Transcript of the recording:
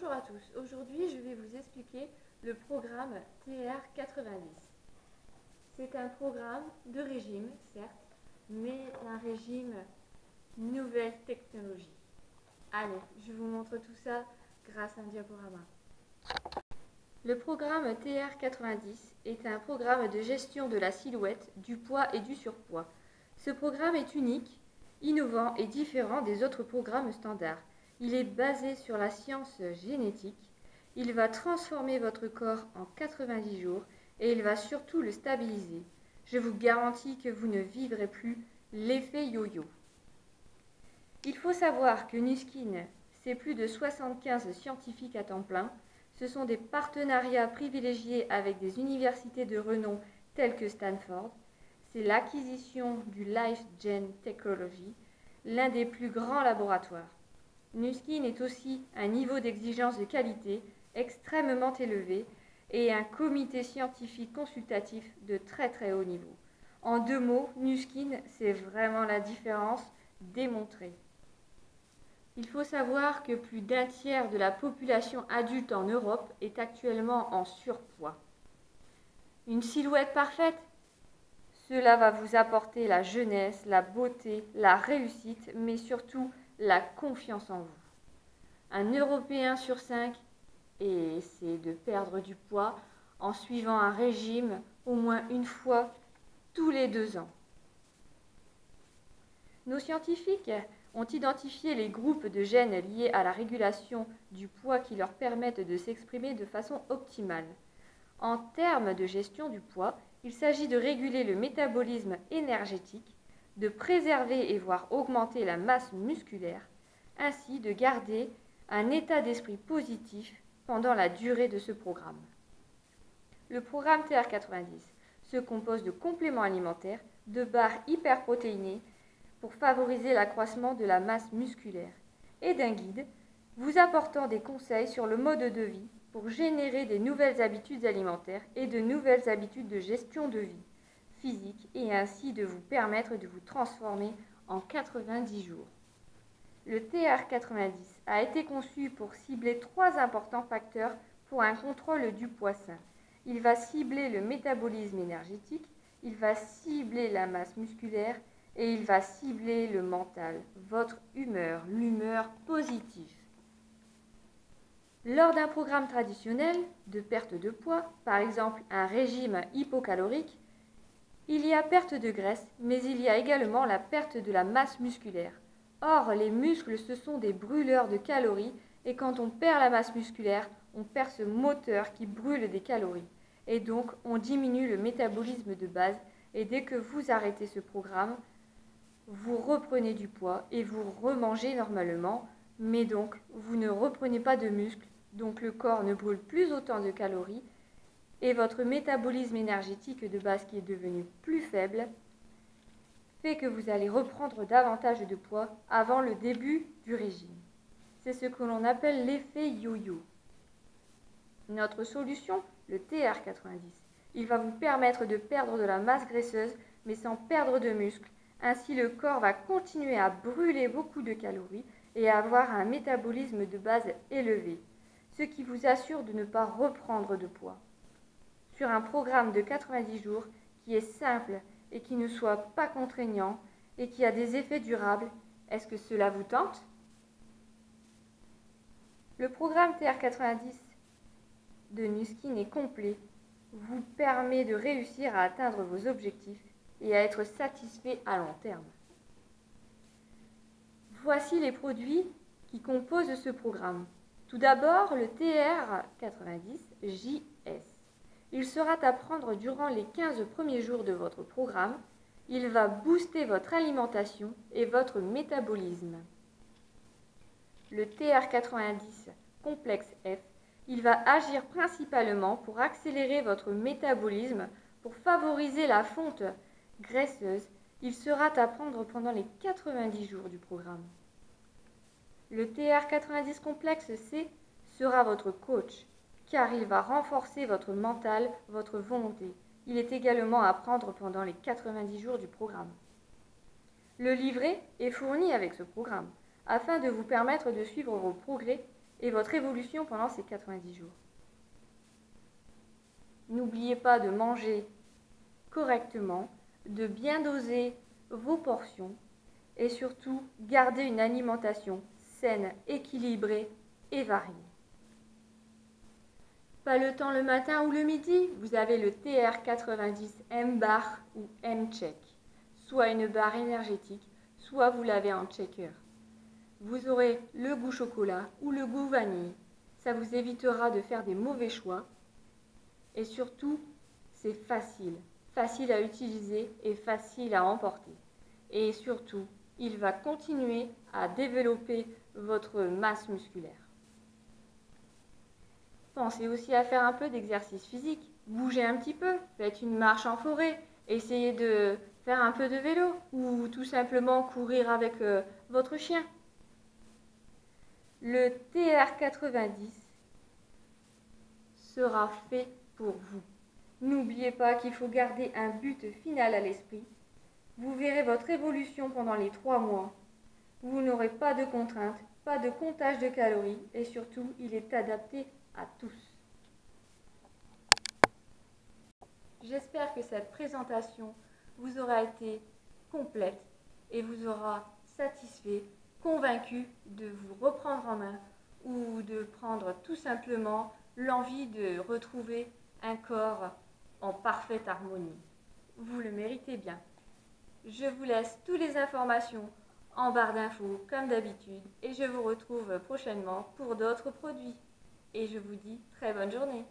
Bonjour à tous, aujourd'hui je vais vous expliquer le programme TR90. C'est un programme de régime, certes, mais un régime nouvelle technologie. Allez, je vous montre tout ça grâce à un diaporama. Le programme TR90 est un programme de gestion de la silhouette, du poids et du surpoids. Ce programme est unique, innovant et différent des autres programmes standards. Il est basé sur la science génétique. Il va transformer votre corps en 90 jours et il va surtout le stabiliser. Je vous garantis que vous ne vivrez plus l'effet yo-yo. Il faut savoir que Nu Skin, c'est plus de 75 scientifiques à temps plein. Ce sont des partenariats privilégiés avec des universités de renom telles que Stanford. C'est l'acquisition du LifeGen Technology, l'un des plus grands laboratoires. Nu Skin est aussi un niveau d'exigence de qualité extrêmement élevé et un comité scientifique consultatif de très haut niveau. En deux mots, Nu Skin, c'est vraiment la différence démontrée. Il faut savoir que plus d'un tiers de la population adulte en Europe est actuellement en surpoids. Une silhouette parfaite? Cela va vous apporter la jeunesse, la beauté, la réussite, mais surtout la confiance en vous. Un Européen sur 5 essaie de perdre du poids en suivant un régime au moins une fois tous les 2 ans. Nos scientifiques ont identifié les groupes de gènes liés à la régulation du poids qui leur permettent de s'exprimer de façon optimale. En termes de gestion du poids, il s'agit de réguler le métabolisme énergétique, de préserver et voire augmenter la masse musculaire, ainsi de garder un état d'esprit positif pendant la durée de ce programme. Le programme TR90 se compose de compléments alimentaires, de barres hyperprotéinées pour favoriser l'accroissement de la masse musculaire et d'un guide vous apportant des conseils sur le mode de vie pour générer des nouvelles habitudes alimentaires et de nouvelles habitudes de gestion de vie physique et ainsi de vous permettre de vous transformer en 90 jours. Le TR90 a été conçu pour cibler 3 importants facteurs pour un contrôle du poids sain. Il va cibler le métabolisme énergétique, il va cibler la masse musculaire et il va cibler le mental, votre humeur, l'humeur positive. Lors d'un programme traditionnel de perte de poids, par exemple un régime hypocalorique, il y a perte de graisse, mais il y a également la perte de la masse musculaire. Or, les muscles, ce sont des brûleurs de calories, et quand on perd la masse musculaire, on perd ce moteur qui brûle des calories. Et donc, on diminue le métabolisme de base, et dès que vous arrêtez ce programme, vous reprenez du poids et vous remangez normalement, mais donc, vous ne reprenez pas de muscles, donc le corps ne brûle plus autant de calories, et votre métabolisme énergétique de base qui est devenu plus faible, fait que vous allez reprendre davantage de poids avant le début du régime. C'est ce que l'on appelle l'effet yo-yo. Notre solution, le TR90, il va vous permettre de perdre de la masse graisseuse mais sans perdre de muscle. Ainsi, le corps va continuer à brûler beaucoup de calories et à avoir un métabolisme de base élevé, ce qui vous assure de ne pas reprendre de poids. Sur un programme de 90 jours qui est simple et qui ne soit pas contraignant et qui a des effets durables, est-ce que cela vous tente? Le programme TR90 de Nu Skin est complet, vous permet de réussir à atteindre vos objectifs et à être satisfait à long terme. Voici les produits qui composent ce programme. Tout d'abord, le TR90 JS. Il sera à prendre durant les 15 premiers jours de votre programme. Il va booster votre alimentation et votre métabolisme. Le TR90 Complexe F, il va agir principalement pour accélérer votre métabolisme, pour favoriser la fonte graisseuse. Il sera à prendre pendant les 90 jours du programme. Le TR90 Complexe C sera votre coach, car il va renforcer votre mental, votre volonté. Il est également à prendre pendant les 90 jours du programme. Le livret est fourni avec ce programme, afin de vous permettre de suivre vos progrès et votre évolution pendant ces 90 jours. N'oubliez pas de manger correctement, de bien doser vos portions et surtout garder une alimentation saine, équilibrée et variée. Pas le temps le matin ou le midi, vous avez le TR90 M-Bar ou M-Check, soit une barre énergétique, soit vous l'avez en checker. Vous aurez le goût chocolat ou le goût vanille. Ça vous évitera de faire des mauvais choix. Et surtout, c'est facile à utiliser et facile à emporter. Et surtout, il va continuer à développer votre masse musculaire. Pensez aussi à faire un peu d'exercice physique. Bougez un petit peu, faites une marche en forêt, essayez de faire un peu de vélo ou tout simplement courir avec votre chien. Le TR90 sera fait pour vous. N'oubliez pas qu'il faut garder un but final à l'esprit. Vous verrez votre évolution pendant les 3 mois. Vous n'aurez pas de contraintes, pas de comptage de calories et surtout, il est adapté à tous. J'espère que cette présentation vous aura été complète et vous aura satisfait, convaincu de vous reprendre en main ou de prendre tout simplement l'envie de retrouver un corps en parfaite harmonie. Vous le méritez bien. Je vous laisse toutes les informations en barre d'infos comme d'habitude et je vous retrouve prochainement pour d'autres produits. Et je vous dis très bonne journée.